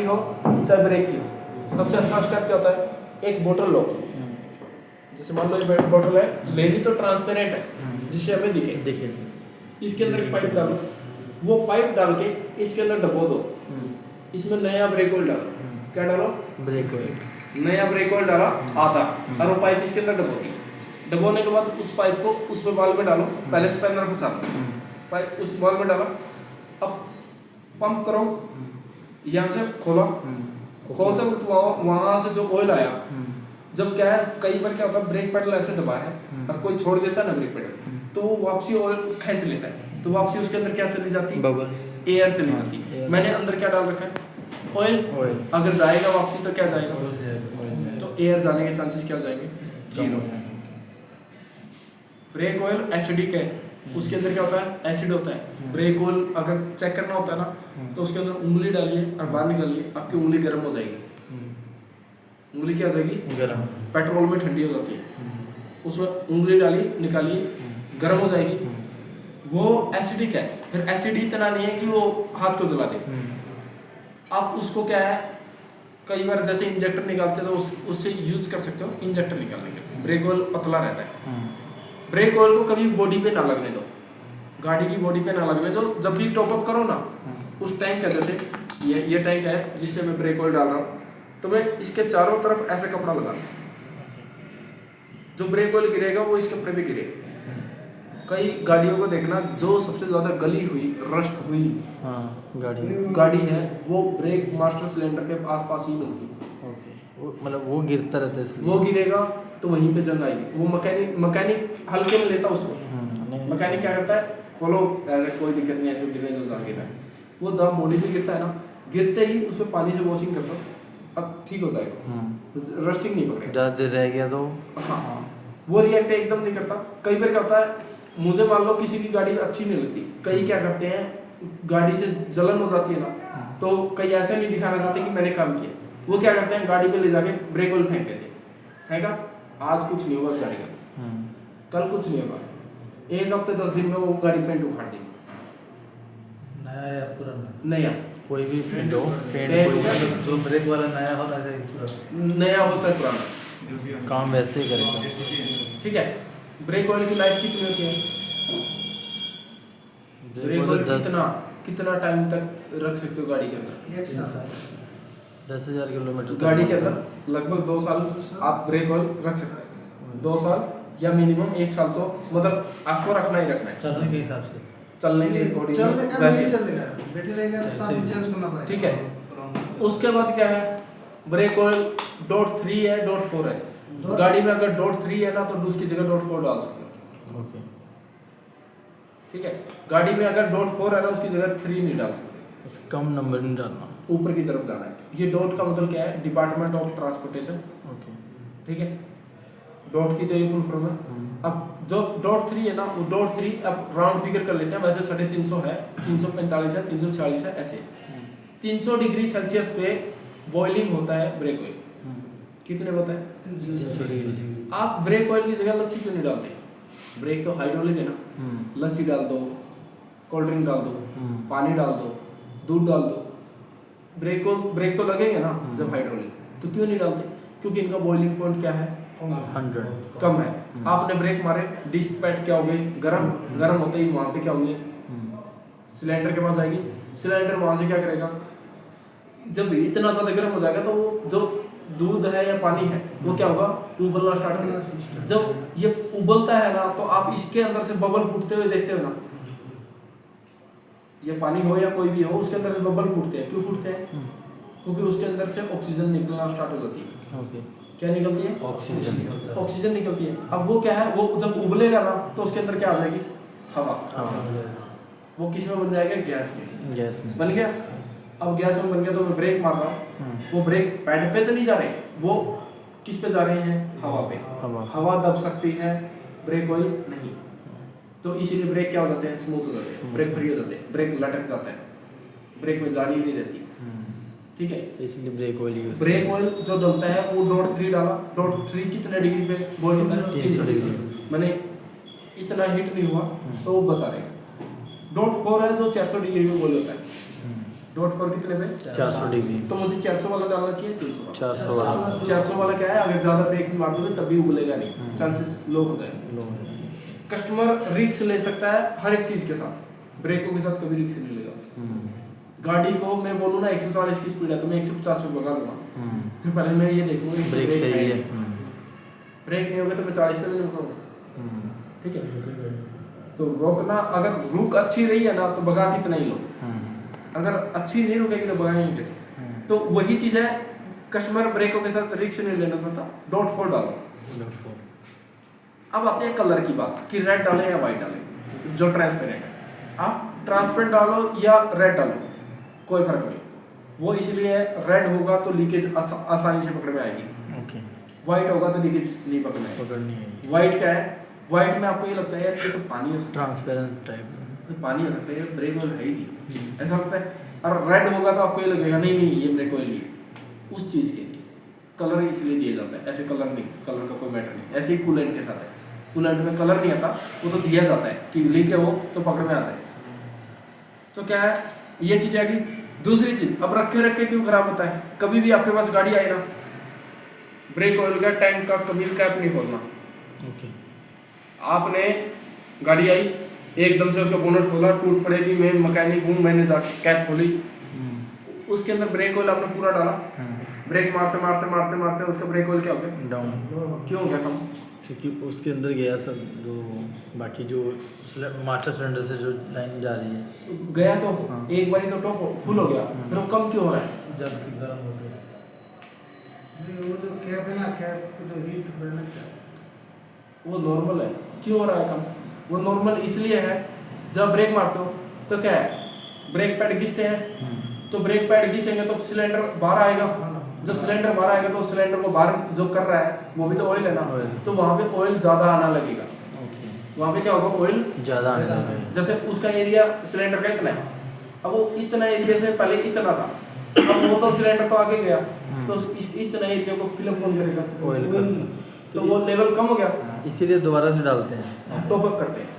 हो चाहे ब्रेक की हो, सबसे अच्छा स्टेप क्या होता है, एक बोतल लो, जैसे मान लो ये बोतल है, लेनी तो ट्रांसपेरेंट है जिससे हमें दिखे, इसके अंदर एक पाइप डालो, वो पाइप डाल के इसके अंदर डबो दो, इसमें नया ब्रेक ऑयल डालो, क्या डालो, ब्रेक ऑयल, नया ब्रेक ऑयल डाला आधा, और वो पाइप इसके अंदर डबो दी, डबोने के बाद उस पाइप को उसमें बॉल में डालो, पहले स्पैनर फंसा दो, पाइप उस बॉल में डाला, अब पंप करो, यहाँ से खोला, खोलते वक्त वहाँ से जो ऑयल आया, जब क्या है कई बार क्या होता है ब्रेक पेडल ऐसे दबा है और कोई छोड़ देता है ना ब्रेक पेडल, तो वो वापसी ऑयल खींच लेता है, तो वापसी उसके अंदर क्या चली जाती है, बबल, एयर चली जाती है। मैंने अंदर क्या डाल रखा है, ऑयल, अगर जाएगा वापसी तो क्या जाएगा, तो एयर जाने के चांसेस क्या हो जाएंगे, 0। ब्रेक ऑयल एसिडिक है, उसके अंदर क्या होता है, एसिड होता है। ब्रेक ऑयल अगर चेक करना होता है ना, तो उसके अंदर उंगली डालिए और बाहर निकालिए, आपकी उंगली गर्म हो जाएगी, उंगली क्या हो जाएगी, गरम, पेट्रोल में ठंडी हो जाती है, उसमें उंगली डालिए निकालिए, गर्म हो जाएगी, वो एसिडिक है। फिर एसिड इतना नहीं है कि वो हाथ को जला दे, आप उसको क्या है कई बार जैसे इंजेक्टर निकालते हैं तो उससे यूज कर सकते हो, इंजेक्टर निकालने के लिए। ब्रेक ऑयल पतला रहता है, ब्रेक ऑयल को कभी बॉडी पे ना लगने दो, गाड़ी की बॉडी पे ना लगने दो, जब भी टॉप अप करो ना, उस टैंक का जैसे ये टैंक है जिससे मैं ब्रेक ऑयल डाल रहा हूँ, तो मैं इसके चारों तरफ ऐसे कपड़ा लगा, जो ब्रेक ऑयल गिरेगा वो इस कपड़े पे गिरेगा। कई गाड़ियों को देखना जो सबसे ज्यादा गली हुई रस्ट हुई गाड़ी है वो ब्रेक मास्टर सिलेंडर के आसपास ही मिलती है। वो मतलब वो गिरता रहता है इसलिए, वो गिरेगा तो वहीं पे जंग आएगी। वो मैकेनिक हल्के में लेता उसको, मैकेनिक क्या करता है, खोलो कोई दिक्कत नहीं है, इसको गिरने दो, जहाँ गिरा है, वो जहाँ बॉडी पे गिरता है ना, गिरते ही उसमें पानी से वॉशिंग कर दो, अब ठीक हो जाएगा, रस्टिंग नहीं पकड़ेगा। ज़्यादा देर रह गया तो हाँ, वो रिएक्ट एकदम नहीं करता। कई बार क्या होता है, मुझे मान लो किसी की गाड़ी अच्छी नहीं लगती, कई क्या करते हैं गाड़ी से जलन हो जाती है ना, तो कई ऐसे नहीं दिखाना चाहते कि मैंने काम किया, वो क्या करते हैं गाड़ी पे ले जाके ब्रेक ऑयल फेंक देते हैं, फेंका आज कुछ नहीं होगा उस गाड़ी का, कल कुछ नहीं होगा, 1 हफ्ते 10 दिन में वो गाड़ी पेंट उखाड़ देगी। नया या पुराना, नया कोई भी पेंट हो, जो ब्रेक वाला नया हो ना पुराना, नया हो चाहे पुराना, काम वैसे ही करेगा। ठीक है। ब्रेक ऑयल की लाइफ कितनी होती है, ब्रेक ऑयल कितना टाइम तक रख सकते हो गाड़ी के अंदर, 10,000 किलोमीटर गाड़ी के अंदर लगभग 2 साल आप ब्रेक ऑयल रख सकते हैं, 2 साल या मिनिमम 1 साल तो मतलब आपको रखना ही रखना है, चलने के हिसाब से, चलने के अकॉर्डिंग वैसे बैटरी रहेगा तो आपको चेंज करना पड़ेगा, ठीक है। उसके बाद क्या है, ब्रेक ऑयल .3 है .4 है, गाड़ी में अगर .3 है ना तो उसकी जगह .4 डाल सकते हो, ओके, ठीक है। गाड़ी में अगर .4 है ना उसकी जगह 3 नहीं डाल सकते, कम नंबर नहीं डालना, ऊपर की तरफ जाना है। ये डॉट का मतलब क्या है, डिपार्टमेंट ऑफ ट्रांसपोर्टेशन, ओके, ठीक है। डॉट की तो ये फुल फॉर्म है। अब जो .3 है ना वो .3 अब राउंड फिगर कर लेते हैं, वैसे 350 है, 345 है, 340 है, ऐसे 300 डिग्री सेल्सियस पे बॉइलिंग होता है ब्रेक ऑयल। कितने होता है, आप ब्रेक ऑयल की जगह लस्सी क्यों नहीं डालते, ब्रेक तो हाइड्रोलिक है ना, लस्सी डाल दो, कोल्ड ड्रिंक डाल दो, पानी डाल दो, दूध डाल दो, ब्रेक तो लगेंगे ना जब हाइड्रोलिक, तो क्यों नहीं डालते, क्योंकि इनका बॉइलिंग पॉइंट क्या है, 100 कम है। आपने ब्रेक मारे, डिस्क पैड क्या होंगे, गरम होते ही वहां पे क्या होंगे, सिलेंडर के पास आएगी, सिलेंडर वहां से क्या करेगा, जब इतना ज्यादा गर्म हो जाएगा तो वो जो दूध है या पानी है वो क्या होगा, उबलना स्टार्ट करेगा। जब ये उबलता है ना तो आप इसके अंदर से बबल फूटते हुए देखते हो ना, ये पानी हो या कोई भी हो उसके अंदर से बबल फूटते हैं, क्यों फूटते हैं, क्योंकि उसके अंदर से ऑक्सीजन निकलना स्टार्ट हो जाती है। ओके, क्या निकलती है, ऑक्सीजन निकलती है। अब वो क्या है, वो जब उबलेगा ना तो उसके अंदर क्या आ जाएगी, हवा, वो किस में बन जाएगा, गैस में बन गया। अब गैस में बन गया तो मैं ब्रेक मार रहा हूँ, वो ब्रेक पैड पे तो नहीं जा रहे, वो किस पे जा रहे हैं, हवा पे, हवा दब सकती है, ब्रेक ऑयल नहीं, तो इसीलिए ब्रेक क्या हो जाते हैं, स्मूथ हो जाते हैं, ब्रेक फ्री हो जाते हैं, ब्रेक लटक जाता है, ब्रेक में जाली नहीं रहती, ठीक है। तो इसलिए brake oil use, brake oil जो डलता है वो .3 डाला, .3 कितने डिग्री पे, बॉइलिंग 300 डिग्री, मैंने इतना हीट नहीं हुआ तो वो बचा रहेगा। .4 है जो 400 डिग्री पे बॉईल होता है, डॉट पर कितने पे 400 डिग्री। तो मुझे 400 वाला डालना चाहिए 300 वाला। 400 वाला 400 वाला क्या है, अगर ज़्यादा ब्रेक भी मार दोगे तब भी उबलेगा नहीं, चांसेस लो हो जाएगा। लो है। कस्टमर रिस्क ले सकता है हर एक चीज़ के साथ, ब्रेकों के साथ कभी रिस्क नहीं लेगा। गाड़ी को मैं बोलूँ ना 140 की स्पीड है तो मैं 150 पे भगा दूंगा, फिर पहले मैं ये देखूंगा कि ब्रेक सही है। ब्रेक नहीं होगा तो मैं 40 पे भी नहीं भगाऊंगा। ठीक है, तो रोकना, अगर रुक अच्छी रही है ना तो भगा कितना ही लो, अगर अच्छी नहीं रुकेगी तो भगाएंगे कैसे। तो वही चीज़ है, कस्टमर ब्रेकों के साथ रिस्क नहीं लेना चाहता, डॉट 4 डालो। अब आते हैं कलर की बात कि रेड डालें या वाइट डालें, जो ट्रांसपेरेंट है। आप ट्रांसपेरेंट डालो या रेड डालो कोई फर्क नहीं, वो इसलिए रेड होगा तो लीकेज आसानी से पकड़ में आएगी, ओके। वाइट होगा तो लीकेज नहीं पकड़ में आएगी। पकड़नी है। वाइट क्या है, वाइट में आपको ये लगता है यार ये तो पानी हो सकता ट्रांसपेरेंट टाइप। है, तो पानी हो सकता है, ये ब्रेक ऑयल है ही नहीं, ऐसा लगता है। और रेड होगा तो आपको ये लगेगा नहीं नहीं ये ब्रेक ऑयल ही है। उस चीज़ के लिए कलर इसलिए दिया जाता है, ऐसे कलर नहीं, कलर का कोई मैटर नहीं। ऐसे ही कूलेंट के साथ है, कूलेंट में कलर नहीं आता, वो तो दिया जाता है कि लीक है वो तो पकड़ में आता है। तो क्या है, ये चीज़ आएगी। दूसरी चीज़, अब रखे रखे क्यों खराब होता है, कभी भी आपके पास गाड़ी आई ना, ब्रेक ऑयल का टैंक का कभी भी कैप नहीं खोलना। ओके। आपने गाड़ी आई एकदम से उसका बोनट खोला, टूट पड़ेगी, मैं मैकेनिक हूँ, मैंने जाके कैप खोली, उसके अंदर ब्रेक ऑयल आपने पूरा डाला, ब्रेक मारते मारते मारते मारते उसका ब्रेक ऑयल क्या हो गया, डाउन। क्यों हो गया कम, क्योंकि उसके अंदर गया सब जो बाकी जो मास्टर सिलेंडर से जो लाइन जा रही है गया तो हाँ। एक बारी तो टॉप फुल हो गया, फिर वो कम क्यों हो रहा है, जब कि गर्म हो गया। वो जो कैप है ना, कैप को जो हीट बढ़ना चाहिए, वो नॉर्मल है। क्यों हो रहा है कम, वो नॉर्मल इसलिए है, जब ब्रेक मारते हो तो क्या है, ब्रेक पैड घिसते हैं, तो ब्रेक पैड घिसेंगे तो सिलेंडर बाहर आएगा, जब सिलेंडर बाहर आएगा तो सिलेंडर को बाहर जो कर रहा है वो भी तो ऑयल है ना, तो वहाँ पे ऑयल ज़्यादा आना लगेगा। ओके। वहाँ पे क्या होगा, ऑयल ज़्यादा आने लगा। जैसे उसका एरिया सिलेंडर का इतना है, अब वो इतना एरिया से पहले इतना था, अब वो तो सिलेंडर तो आगे गया, तो इस इतना एरिया को फिलअप कौन करेगा, ऑयल का। तो वो लेवल कम हो गया, इसीलिए दोबारा से डालते हैं। टॉप अप करते हैं।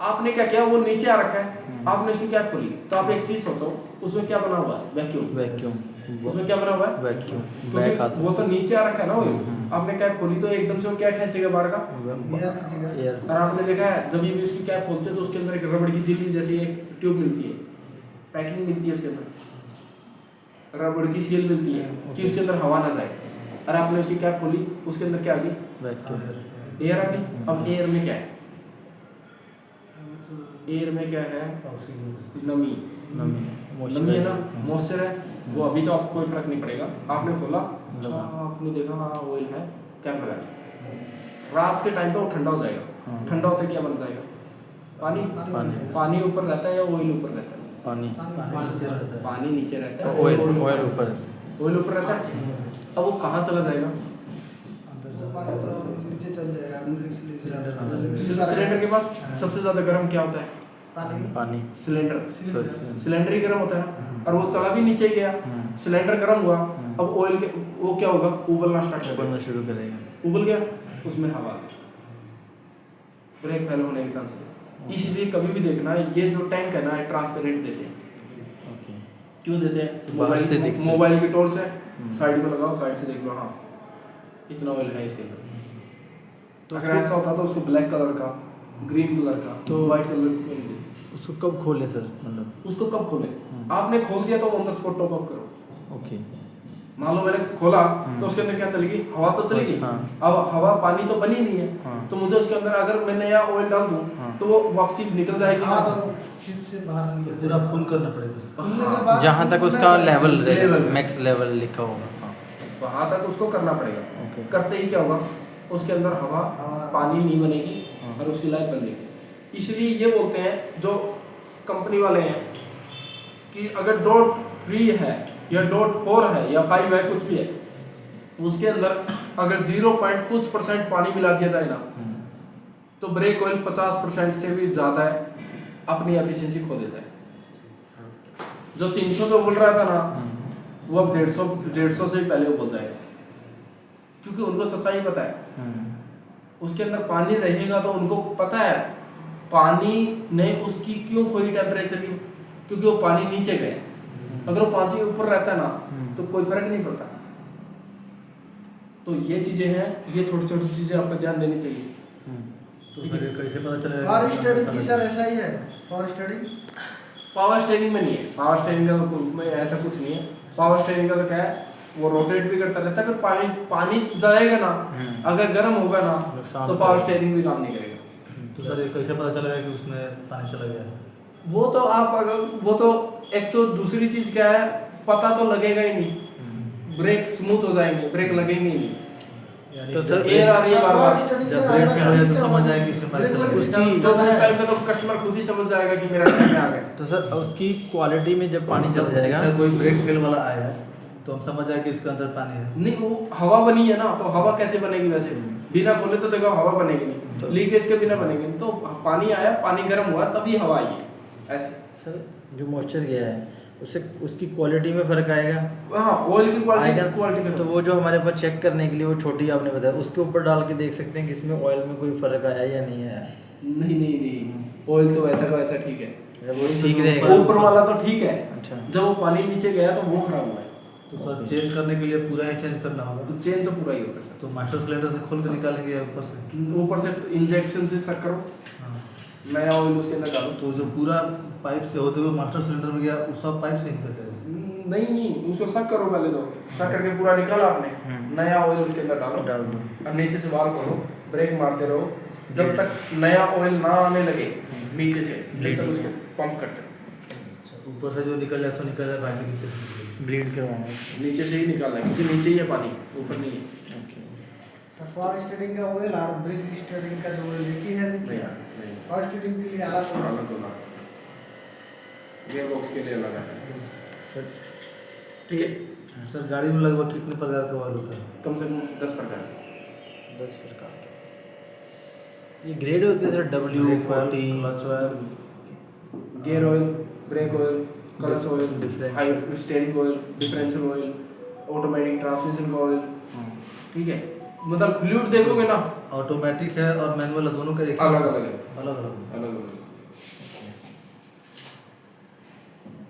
आपने क्या किया, वो नीचे आ रखा है, आपने इसकी कैप खोली, तो आप एक चीज सोचो, उसमें क्या बना हुआ है, वैक्यूम। वैक्यूम। उसमें क्या बना हुआ है, वैक्यूम। क्योंकि बैक आ वो तो नीचे आ रखा है ना वो, आपने कैप खोली तो एकदम से वो क्या खींचेगा बाहर का, एयर। और आपने देखा है जब भी इसकी कैप खोलते हैं तो उसके अंदर एक रबड़ की झिल्ली जैसी एक ट्यूब मिलती है, पैकिंग मिलती है, उसके अंदर रबड़ की सील मिलती है कि उसके अंदर हवा ना जाए, और आपने उसकी कैप खोली, उसके अंदर क्या आ गई, वैक्यूम। एयर आ गई। अब एयर में क्या है, एयर में क्या है, नमी, नमी है ना, मॉइस्चर है, वो अभी तो आपको कोई फर्क नहीं पड़ेगा। आपने खोला, आपने देखा हाँ ऑयल है, कैप लगा दी, रात के टाइम पे वो ठंडा हो जाएगा, ठंडा होते क्या बन जाएगा, पानी। पानी ऊपर रहता है या ऑयल ऊपर रहता है, पानी। पानी नीचे रहता है, ऑयल ऊपर रहता है। ऑयल ऊपर रहता है। अब वो कहाँ चला जाएगा, नीचे चल जाएगा सिलेंडर के पास सबसे ज्यादा गर्म क्या होता है, पानी। सिलेंडर, सिलेंडर ही गर्म होता है ना, और वो चला भी नीचे ही गया, सिलेंडर गर्म हुआ, अब ऑयल के वो क्या होगा, उबलना स्टार्ट कर देगा, उबलना शुरू करेगा। उबल गया, उसमें हवा आ गई, ब्रेक फेल होने के चांस है। इसलिए कभी भी देखना, ये जो टैंक है ना, ट्रांसपेरेंट देते हैं। ओके। क्यों देते हैं, बाहर से दिख सके। मोबाइल की टॉर्च है, साइड में लगाओ, साइड से देख लो, हाँ इतना ऑयल है इसके अंदर। तो अगर ऐसा होता तो उसको ब्लैक कलर का, ग्रीन कलर का, तो व्हाइट कलर क्यों नहीं देते, उसको कब खोले सर, मतलब उसको कब खोले, आपने खोल दिया तो on the spot top up करो। ओके। मान लो मैंने खोला तो उसके अंदर क्या चलेगी, हवा तो चलेगी, अब हवा पानी तो बनी नहीं है, तो मुझे उसके अंदर अगर मैं नया ऑयल डाल दूं तो वो वापसी निकल जाएगी ना, पूरा फुल करना पड़ेगा, जहाँ तक उसका लेवल मैक्स लेवल लिखा होगा, वहाँ तक उसको करना पड़ेगा। ओके। करते ही क्या होगा, उसके अंदर हवा पानी नहीं बनेगी और उसकी लाइफ बन जाएगी। इसलिए ये बोलते हैं जो कंपनी वाले हैं कि अगर डॉट 3 है या डॉट 4 है या 5 है, कुछ भी है, उसके अंदर अगर 0 पॉइंट कुछ % पानी मिला दिया जाए ना, तो ब्रेक ऑयल 50% से भी ज़्यादा है अपनी एफिशिएंसी खो देता है। जो 300 पे बोल रहा था ना, वो अब 150 से भी पहले वो बोल जाएगा, क्योंकि उनको सच्चाई पता है। उसके अंदर पानी रहेगा तो उनको पता है पानी ने उसकी क्यों खोई टेम्परेचर की, क्योंकि वो पानी नीचे गए, अगर वो 5 ही ऊपर रहता है ना तो कोई फर्क नहीं पड़ता। तो ये चीजें हैं, ये छोटी छोटी चीजें आपको ध्यान देनी चाहिए। तो सर ये कैसे पता चलेगा पावर स्टेयरिंग की सर ऐसा ही है, पावर स्टेयरिंग पावर स्टीयरिंग में नहीं है, पावर स्टीयरिंग में ऐसा कुछ नहीं है। पावर स्टीयरिंग का तो क्या है, वो रोटेट भी करता रहता है। अगर पानी जाएगा ना, अगर गर्म होगा ना तो पावर स्टीयरिंग भी काम नहीं करेगा। तो सर ये कैसे पता चलेगा कि उसमें पानी चला गया है? वो तो आप अगर वो तो एक तो दूसरी चीज क्या है, पता तो लगेगा ही नहीं, ब्रेक स्मूथ हो जाएंगे, ब्रेक लगेंगे ही नहीं। यानी तो जब सर एयर आ रही है बार बार, जब ब्रेक फेल हो जाए तो समझ जाए कि इसमें पानी चला गया। उसकी तो उस टाइम पे तो कस्टमर खुद ही समझ जाएगा कि मेरा टाइम आ गया। तो सर उसकी क्वालिटी में जब पानी जब चला जाएगा ऐसा कोई ब्रेक फेल वाला आया है तो हम समझ जाए कि इसके अंदर पानी है। नहीं, वो हवा बनी है ना, तो हवा कैसे बनेगी वैसे, बिना खोले तो देखो हवा बनेगी नहीं, तो लीकेज के बिना बनेगी नहीं। तो पानी आया, पानी गर्म हुआ तभी हवा आई है ऐसे। सर जो मॉइस्चर गया है उससे उसकी क्वालिटी में फर्क आएगा। हाँ, ऑयल की आएगा। क्वालिटी में तो वो जो हमारे पास चेक करने के लिए वो छोटी आपने बताया, उसके ऊपर डाल के देख सकते हैं कि इसमें ऑयल में कोई फर्क आया या नहीं आया। नहीं, ऑयल तो वैसा का वैसा ठीक है, जब वो ठीक रहेगा। ऊपर वाला तो ठीक है। अच्छा। जब वो पानी नीचे गया तो वो खराब हुआ है, तो सर चेंज करने के लिए पूरा ही चेंज करना होगा। तो चेंज तो पूरा ही होगा सर। तो मास्टर सिलेंडर से खोल के निकालेंगे या ऊपर से? ऊपर से इंजेक्शन से सक करो, हाँ। नया ऑयल उसके अंदर डालो। तो जो पूरा पाइप से होते हुए मास्टर सिलेंडर में गया वो सब पाइप से निकल जाएगा। नहीं, उसको सक करो पहले, तो सक करके पूरा निकाला आपने, नया ऑयल उसके अंदर डालो, डाल दो। अब नीचे से बाहर करो, ब्रेक मारते रहो जब तक नया ऑयल ना आने लगे नीचे से, जब तक उसको पंप करते रहो। अच्छा, ऊपर से जो निकल जाए सो निकल जाए, बाकी नीचे से निकल ब्लीड करवाना। नीचे से ही निकालना है क्योंकि नीचे ही है पानी, ऊपर नहीं है। ओके। तो पावर स्टेयरिंग का ऑयल और ब्रेक स्टेयरिंग का जो ऑयल एक ही है। नहीं, पावर स्टेयरिंग के लिए अलग ऑयल। अलग होना, गियर बॉक्स के लिए अलग है। ठीक है। सर गाड़ी में लगभग कितने प्रकार का ऑयल होता है? कम से कम 10 प्रकार। 10 प्रकार के। ये ग्रेड होते हैं sir, W40, clutch oil, gear oil, brake oil, clutch oil, Differential. High steering oil, differential oil, automatic transmission का ऑयल। ठीक है, मतलब फ्लूइड देखोगे ना ऑटोमेटिक है और मैनुअल है, दोनों का एक अलग अलग है, अलग अलग। अलग अलग।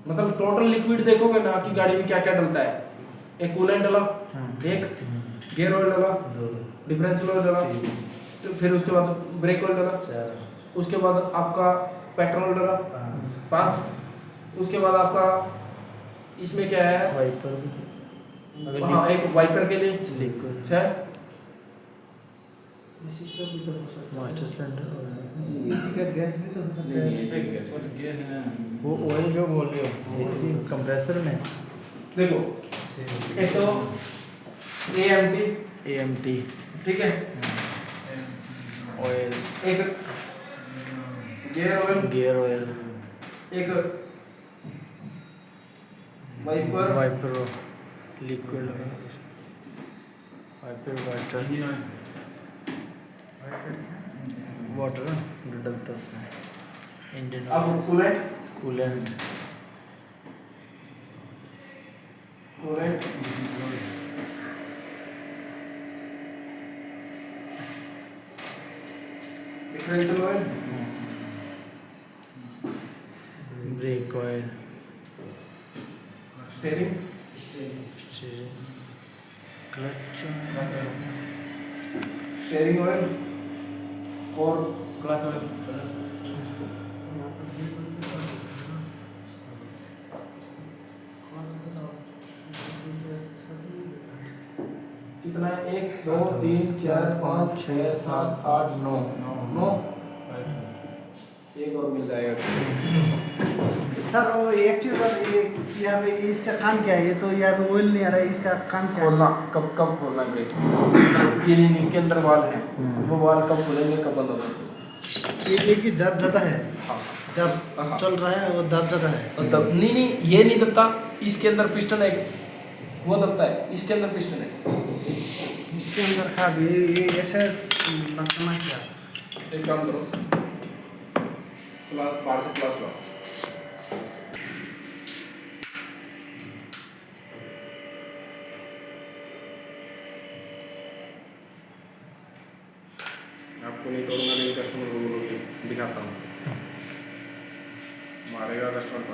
मतलब टोटल लिक्विड देखोगे ना कि गाड़ी में क्या क्या डलता है, एक कूलेंट डाला, एक गियर ऑयल डाला, डिफरेंशियल ऑयल डाला, तो फिर उसके बाद ब्रेक ऑयल डाला, उसके बाद आपका पेट्रोल डाला 5, उसके बाद आपका इसमें क्या है, वाइपर हाँ एक वाइपर के लिए लिक्विड 6, इसी का भी तो हो सकता है। Master cylinder. इसी का गैस भी तो हो सकता नहीं है। ऐसे कैसे, वो ऑयल जो बोल रहे हो इसी कंप्रेसर में देखो एक तो AMT, AMT ठीक है, ऑयल, एक गियर ऑयल, एक wiper, wiper liquid, wiper water, water जो डलता है उसमें, इंजन अब oil, coolant, coolant, differential oil, brake oil, steering, clutch, steering oil और क्लच ऑयल। कितना है, 1 2 3 4 5 6 7 8 9 9, एक और मिल जाएगा। सर वो एक चीज और ये यहाँ पे इसका काम क्या है? ये तो यहाँ पे ऑयल नहीं आ रहा है, इसका काम क्या है? खोलना कब कब खोलना है ब्रेक, ये इनके अंदर वाल है, वो वाल कब खुलेंगे कब बंद होगा। ये की दब जाता है हाँ, जब हाँ। चल रहा है वो दब जाता है। और तब नहीं, ये नहीं दबता, इसके अंदर पिस्टन है, वो दबता है, इसके अंदर पिस्टन है। इसके अंदर खा ये ऐसे लगना क्या? एक काम करो, क्लास पार से क्लास लो, आपको नहीं तोड़ूंगा, नहीं कस्टमर को बोलोगे दिखाता हूँ, मारेगा कस्टमर को।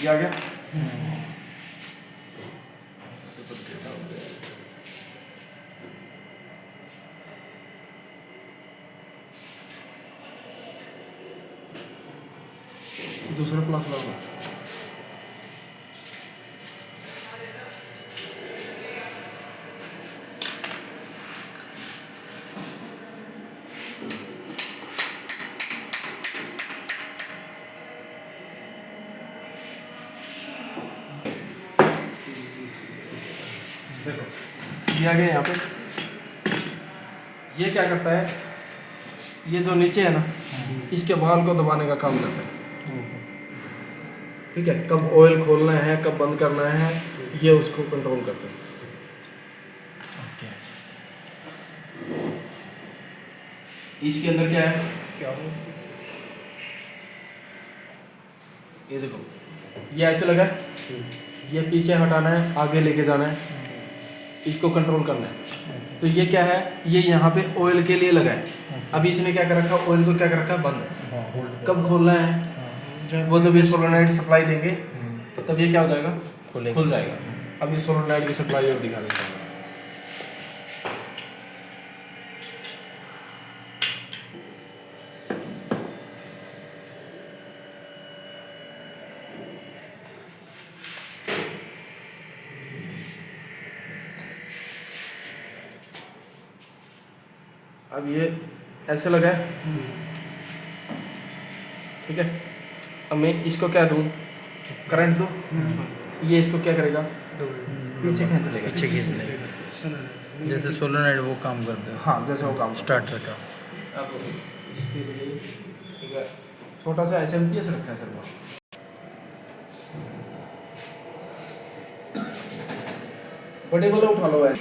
ये आ गया। दूसरा प्लस लगा। देखो ये आ गया यहाँ पे। ये क्या करता है, ये जो नीचे है ना, इसके वाल को दबाने का काम करता है। ठीक है, कब ऑयल खोलना है कब बंद करना है, ये उसको कंट्रोल करते हैं। इसके अंदर क्या है, क्या हो, ये देखो, ये ऐसे लगा है, ये पीछे हटाना है, आगे लेके जाना है, इसको कंट्रोल करना है। तो ये क्या है, ये यहाँ पे ऑयल के लिए लगा है। अभी इसने क्या कर रखा, ऑयल को क्या कर रखा, बंद। कब खोलना है, वो जब ये सोलेनोइड सप्लाई देंगे तब ये क्या हो जाएगा, खुल जाएगा। अब ये सोलेनोइड की सप्लाई और दिखा देता हूँ। अब ये ऐसे लगा है, ठीक है। अब मैं इसको क्या दूँ, करंट दूँ, ये इसको क्या करेगा, पीछे खींच लेगा, पीछे खींच लेगा, जैसे सोलेनोइड वो काम करते हैं। हाँ, जैसे वो काम स्टार्टर का। अब इसके लिए ठीक है, छोटा सा SMPS रखा है सर वहाँ। बड़े वाला उठा लो है।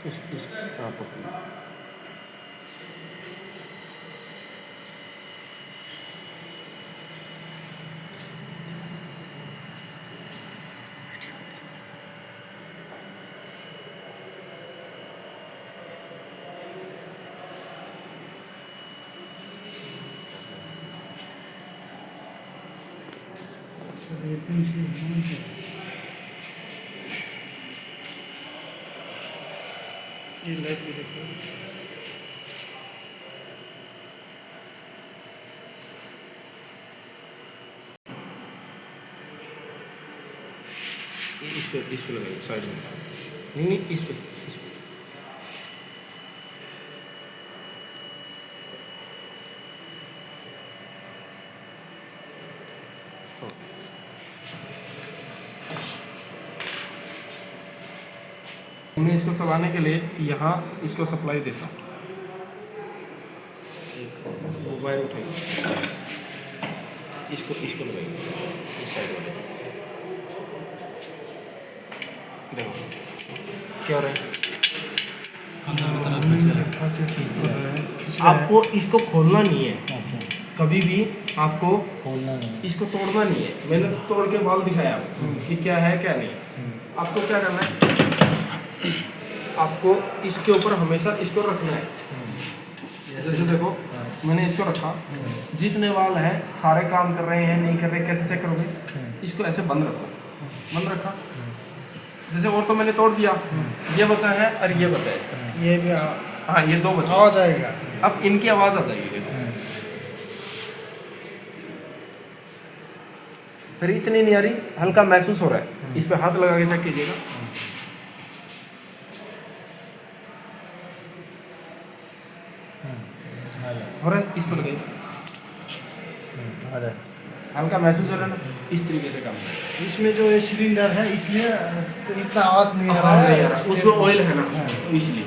इस हाँ पकड़। ये लाइट भी देखो, इस पे लगाइए साइड में। नहीं इस पे मैं इसको चलाने के लिए यहाँ इसको सप्लाई देता हूँ। एक वायर उठाइए, इसको लगाइए इस साइड वाले। देखो क्या हो रहा है, आपको इसको खोलना नहीं है, कभी भी आपको खोलना नहीं, इसको तोड़ना नहीं है। मैंने तो तोड़ के बाल दिखाया आपको कि क्या है क्या नहीं। आपको क्या करना है, आपको इसके ऊपर हमेशा इसको रखना है। जैसे देखो मैंने इसको रखा, जितने वाल हैं सारे काम कर रहे हैं नहीं कर रहे, कैसे चेक करोगे, इसको ऐसे बंद रखो, बंद रखा। जैसे और तो मैंने तोड़ दिया, ये बचा है और ये बचा है इसका, ये भी हाँ ये दो बचा। आ जाएगा। अब इनकी आवाज़ आ जाएगी देखो। फिर इतनी नहीं आ रही, हल्का महसूस हो रहा है, इस पे हाथ लगा के चेक कीजिएगा। हो रहा है, इस पर लगाइए, हल्का महसूस हो रहा है ना, इस तरीके से काम है। इसमें जो ये सिलेंडर है इसलिए इतना आवाज़ नहीं आ रहा है, उसमें ऑयल है ना इसलिए।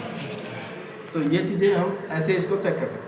तो ये चीज़ें हम ऐसे इसको चेक कर सकते हैं।